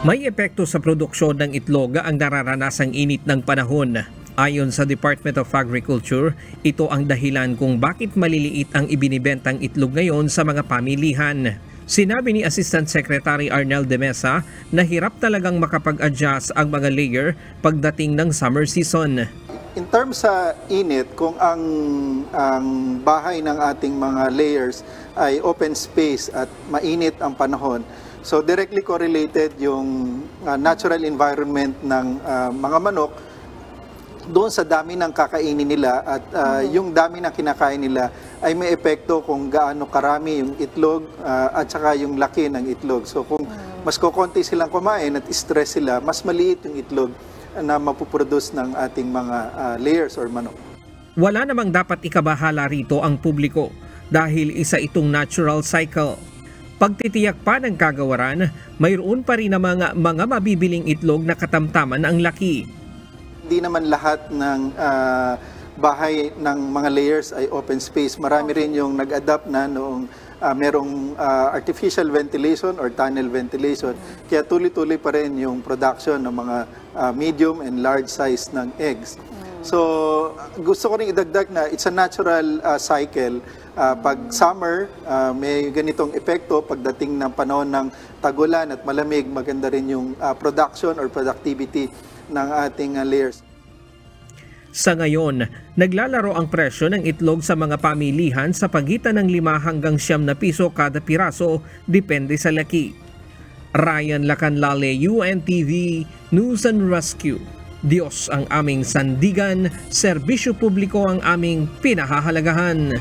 May epekto sa produksyon ng itlog ang nararanasang init ng panahon. Ayon sa Department of Agriculture, ito ang dahilan kung bakit maliliit ang ibinibentang itlog ngayon sa mga pamilihan. Sinabi ni Assistant Secretary Arnel de Mesa na hirap talagang makapag-adjust ang mga layer pagdating ng summer season. In terms sa init, kung ang bahay ng ating mga layers ay open space at mainit ang panahon, so directly correlated yung natural environment ng mga manok doon sa dami ng kakainin nila at yung dami ng kinakain nila ay may epekto kung gaano karami yung itlog at saka yung laki ng itlog. So kung mas kukonti silang kumain at stress sila, mas maliit yung itlog na mapuproduce ng ating mga layers or manok. Wala namang dapat ikabahala rito ang publiko dahil isa itong natural cycle. Pagtitiyak pa ng kagawaran, mayroon pa rin na mga mabibiling itlog na katamtaman ang laki. Hindi naman lahat ng bahay ng mga layers ay open space. Marami rin yung nag-adapt na noong merong artificial ventilation or tunnel ventilation. Kaya tuloy-tuloy pa rin yung production ng mga medium and large size ng eggs. So gusto ko rin idagdag na it's a natural cycle. Pag summer, may ganitong epekto. Pagdating ng panahon ng tagulan at malamig, maganda rin yung production or productivity ng ating layers. Sa ngayon, naglalaro ang presyo ng itlog sa mga pamilihan sa pagitan ng 5 hanggang 9 na piso kada piraso, depende sa laki. Ryan Lacanlale, UNTV, News and Rescue. Diyos ang aming sandigan, serbisyo publiko ang aming pinahahalagahan.